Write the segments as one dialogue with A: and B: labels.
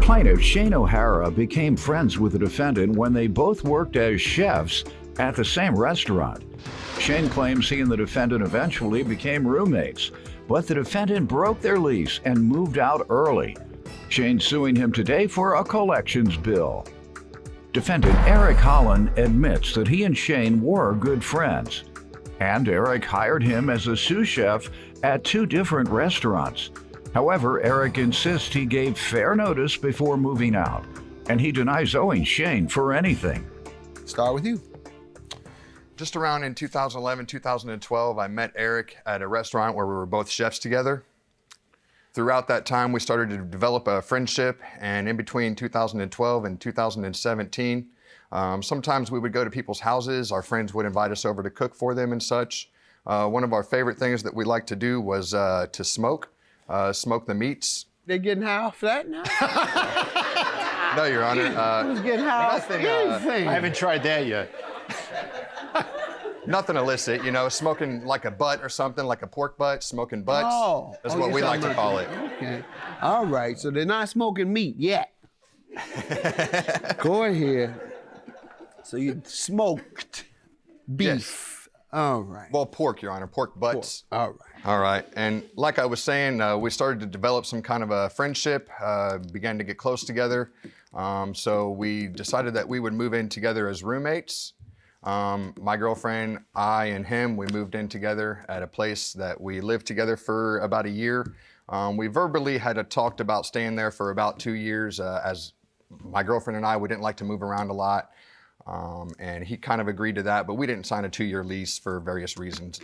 A: Plaintiff Shane O'Hara became friends with the defendant when they both worked as chefs at the same restaurant. Shane claims he and the defendant eventually became roommates, but the defendant broke their lease and moved out early. Shane's suing him today for a collections bill. Defendant Eric Holland admits that he and Shane were good friends, and Eric hired him as a sous chef at 2 different restaurants. However, Eric insists he gave fair notice before moving out, and he denies owing Shane for anything.
B: Start with you.
C: Just around in 2011, 2012, I met Eric at a restaurant where we were both chefs together. Throughout that time, we started to develop a friendship, and in between 2012 and 2017, sometimes we would go to people's houses. Our friends would invite us over to cook for them and such. One of our favorite things that we liked to do was to smoke the meats.
B: They getting high off that now?
C: No, Your Honor.
B: Who's getting high off anything?
D: I haven't tried that yet.
C: Nothing illicit, you know, smoking like a butt or something, like a pork butt, smoking butts. Is what we like to call it.
B: Okay. All right, so they're not smoking meat yet. Go ahead. So you smoked beef.
C: Yes.
B: All right.
C: Well, pork, Your Honor, pork butts.
B: All right.
C: All right, and like I was saying, we started to develop some kind of a friendship, began to get close together. So we decided that we would move in together as roommates. My girlfriend, I, and him, we moved in together at a place that we lived together for about a year. We verbally had talked about staying there for about 2 years. As my girlfriend and I, we didn't like to move around a lot. And he kind of agreed to that, but we didn't sign a 2-year lease for various reasons.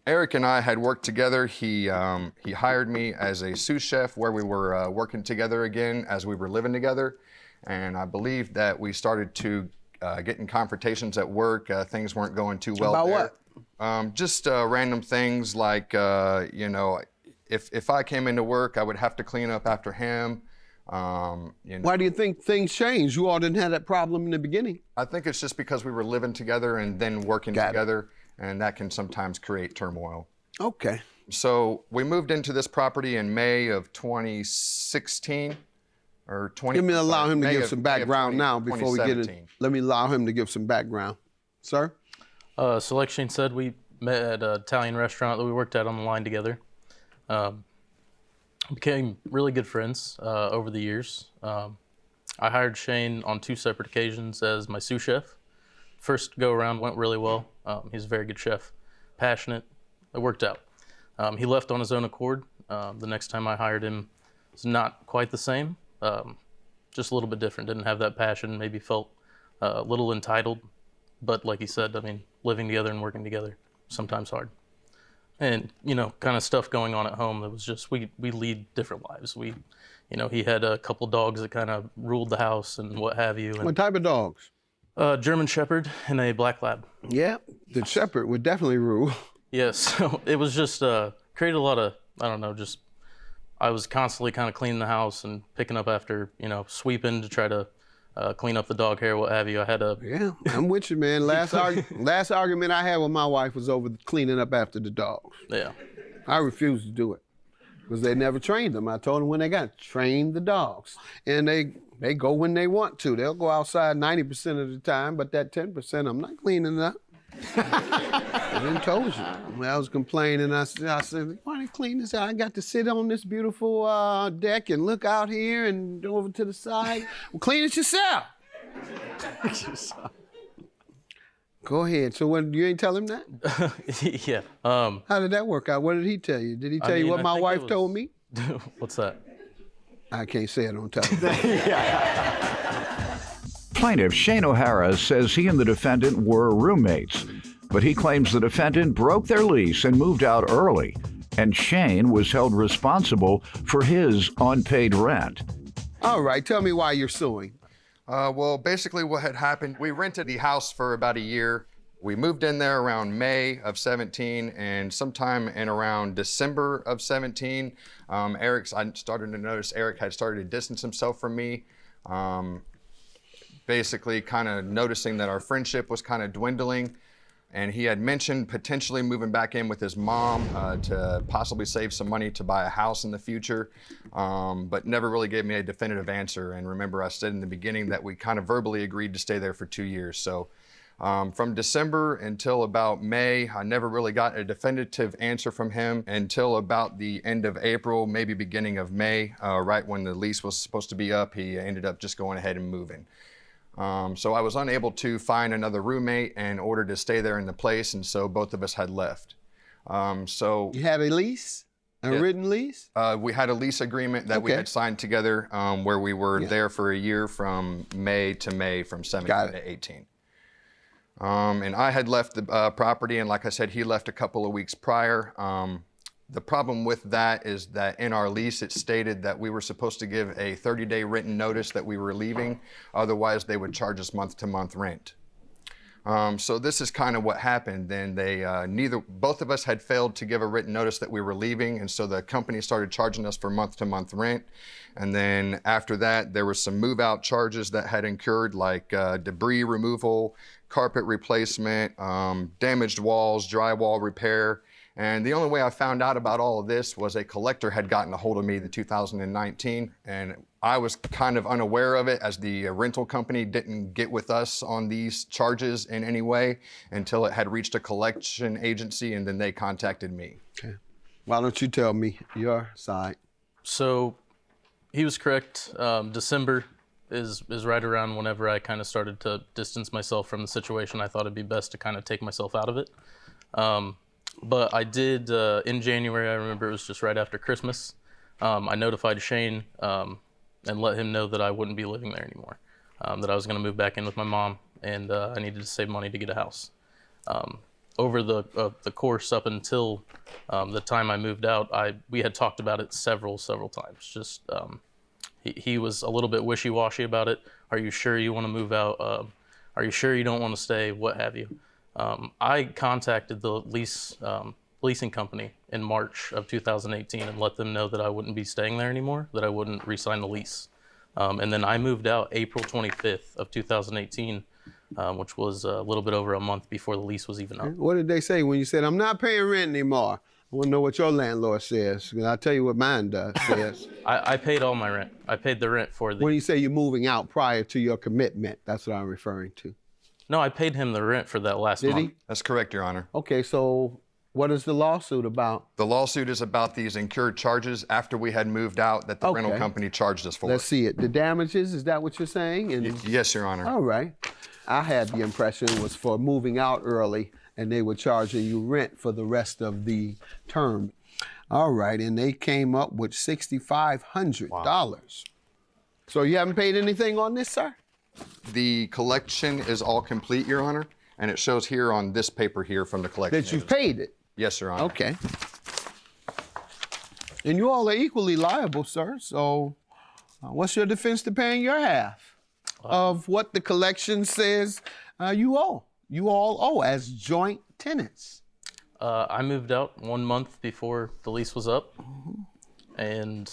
C: Eric and I had worked together. He hired me as a sous chef where we were working together again as we were living together. And I believe that we started to get in confrontations at work. Things weren't going too well
B: About
C: there.
B: what?
C: Just random things like, you know, if I came into work, I would have to clean up after him. You know,
B: Why do you think things changed? You all didn't have that problem in the beginning.
C: I think it's just because we were living together and then working together, and that can sometimes create turmoil.
B: Okay.
C: So we moved into this property in May of 2016.
B: Let me allow him to give some background now before we get in. Let me allow him to give some background. Sir?
E: So like Shane said, we met at an Italian restaurant that we worked at on the line together. Became really good friends over the years. I hired Shane on 2 separate occasions as my sous chef. First go around went really well. He's a very good chef, passionate. It worked out. He left on his own accord. The next time I hired him, it's not quite the same. Just a little bit different. Didn't have that passion. Maybe felt a little entitled. But like he said, I mean, living together and working together, sometimes hard. And, you know, kind of stuff going on at home that was just, we lead different lives. You know, he had a couple dogs that kind of ruled the house and what have you. And,
B: What type of dogs?
E: German Shepherd and a Black Lab.
B: Yeah, the Shepherd would definitely rule.
E: Yes, so it was just, created a lot of, I don't know, just, I was constantly kind of cleaning the house and picking up after, you know, sweeping to try to clean up the dog hair, what have you. I had a...
B: Yeah, I'm with you, man. Last argument I had with my wife was over cleaning up after the dogs.
E: Yeah.
B: I refused to do it because they never trained them. I told them when they got train the dogs. And they go when they want to. They'll go outside 90% of the time, but that 10%, I'm not cleaning it up. I didn't told you. When I was complaining, I said, why don't you clean this out? I got to sit on this beautiful deck and look out here and over to the side. Well, clean it yourself. Go ahead. So what, you ain't tell him that?
E: Yeah.
B: How did that work out? What did he tell you? Did he tell you what my wife told me?
E: What's that?
B: I can't say it on television.
A: Plaintiff Shane O'Hara says he and the defendant were roommates, but he claims the defendant broke their lease and moved out early, and Shane was held responsible for his unpaid rent.
B: All right, tell me why you're suing.
C: Well, basically what had happened, we rented the house for about a year. We moved in there around May of 17, and sometime in around December of 17, I started to notice Eric had started to distance himself from me. Basically kind of noticing that our friendship was kind of dwindling. And he had mentioned potentially moving back in with his mom to possibly save some money to buy a house in the future, but never really gave me a definitive answer. And remember, I said in the beginning that we kind of verbally agreed to stay there for 2 years. So from December until about May, I never really got a definitive answer from him until about the end of April, maybe beginning of May, right when the lease was supposed to be up. He ended up just going ahead and moving. So I was unable to find another roommate in order to stay there in the place, and so both of us had left. So
B: You had a lease? A written lease?
C: we had a lease agreement that we had signed together where we were there for a year from May to May, from 17 to 18. And I had left the property, and like I said, he left a couple of weeks prior. The problem with that is that in our lease, it stated that we were supposed to give a 30-day written notice that we were leaving. Otherwise, they would charge us month-to-month rent. So this is kind of what happened. Then both of us had failed to give a written notice that we were leaving, and so the company started charging us for month-to-month rent. And then after that, there were some move-out charges that had incurred, like debris removal, carpet replacement, damaged walls, drywall repair. And the only way I found out about all of this was a collector had gotten a hold of me in 2019, and I was kind of unaware of it, as the rental company didn't get with us on these charges in any way until it had reached a collection agency, and then they contacted me.
B: Okay. Why don't you tell me your side?
E: So he was correct. December is right around whenever I kind of started to distance myself from the situation. I thought it'd be best to kind of take myself out of it. But I did, in January, I remember it was just right after Christmas, I notified Shane and let him know that I wouldn't be living there anymore, that I was going to move back in with my mom, and I needed to save money to get a house. Over the course up until the time I moved out, we had talked about it several times. Just he was a little bit wishy-washy about it. Are you sure you want to move out? Are you sure you don't want to stay? What have you? I contacted the leasing company in March of 2018 and let them know that I wouldn't be staying there anymore, that I wouldn't re-sign the lease. And then I moved out April 25th of 2018, which was a little bit over a month before the lease was even up.
B: What did they say when you said, I'm not paying rent anymore? I want to know what your landlord says. I'll tell you what mine says.
E: I paid all my rent. I paid the rent for the...
B: When you say you're moving out prior to your commitment, that's what I'm referring to.
E: No, I paid him the rent for that last month.
B: Did he?
C: That's correct, Your Honor.
B: Okay, so what is the lawsuit about?
C: The lawsuit is about these incurred charges after we had moved out that the rental company charged us for.
B: Let's see it. The damages, is that what you're saying?
C: Yes, Your Honor.
B: All right. I had the impression it was for moving out early and they were charging you rent for the rest of the term. All right, and they came up with $6,500. Wow. So you haven't paid anything on this, sir?
C: The collection is all complete, Your Honor, and it shows here on this paper here from the collection.
B: That you've paid it?
C: Yes, Your Honor.
B: Okay. And you all are equally liable, sir, so what's your defense to paying your half of what the collection says you owe? You all owe as joint tenants.
E: I moved out 1 month before the lease was up, and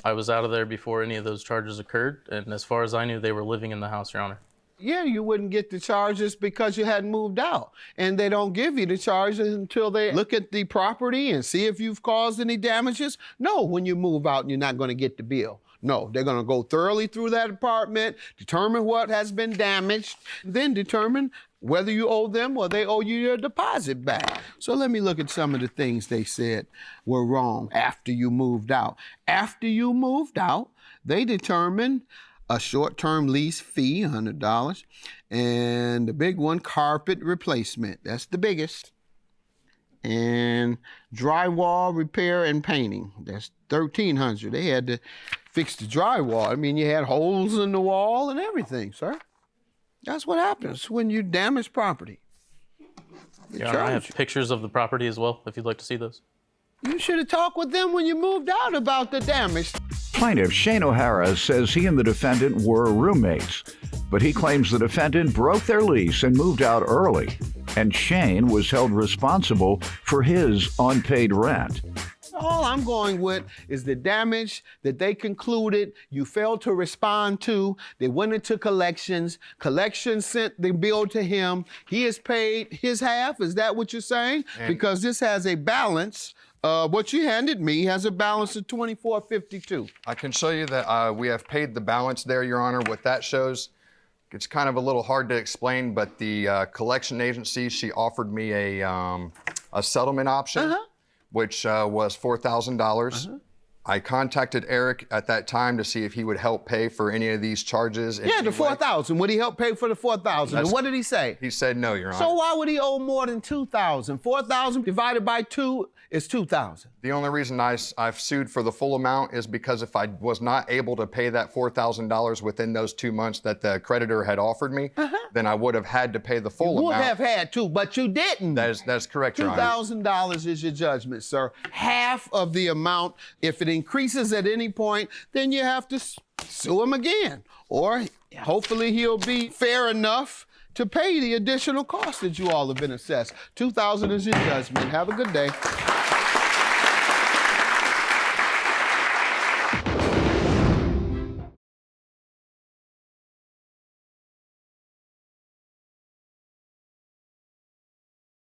E: I was out of there before any of those charges occurred, and as far as I knew, they were living in the house, Your Honor.
B: Yeah, you wouldn't get the charges because you hadn't moved out. And they don't give you the charges until they look at the property and see if you've caused any damages. No, when you move out, you're not going to get the bill. No, they're going to go thoroughly through that apartment, determine what has been damaged, then determine whether you owe them or they owe you your deposit back. So let me look at some of the things they said were wrong after you moved out. After you moved out, they determined a short-term lease fee, $100, and the big one, carpet replacement. That's the biggest. And drywall repair and painting. That's $1,300. They had to fix the drywall. I mean, you had holes in the wall and everything, sir. That's what happens when you damage property.
E: Yeah, I have pictures of the property as well, if you'd like to see those.
B: You should have talked with them when you moved out about the damage.
A: Plaintiff Shane O'Hara says he and the defendant were roommates, but he claims the defendant broke their lease and moved out early, and Shane was held responsible for his unpaid rent.
B: all I'm going with is the damage that they concluded you failed to respond to. They went into collections. Collections sent the bill to him. He has paid his half. Is that what you're saying? Because this has a balance. What you handed me has a balance of $24.52.
C: I can show you that we have paid the balance there, Your Honor. What that shows, it's kind of a little hard to explain, but the collection agency, she offered me a settlement option, which was $4,000. I contacted Eric at that time to see if he would help pay for any of these charges.
B: Yeah, the $4,000. Would he help pay for the $4,000? And what did he say?
C: He said no, Your Honor.
B: So why would he owe more than $2,000? $4,000 divided by 2 is $2,000.
C: The only reason I've sued for the full amount is because if I was not able to pay that $4,000 within those 2 months that the creditor had offered me, then I would have had to pay the full amount.
B: You would have had to, but you didn't.
C: That's correct, Your Honor.
B: $2,000 is your judgment, sir. Half of the amount. If it increases at any point, then you have to sue him again. Or hopefully he'll be fair enough to pay the additional cost that you all have been assessed. $2,000 is your judgment. Have a good day.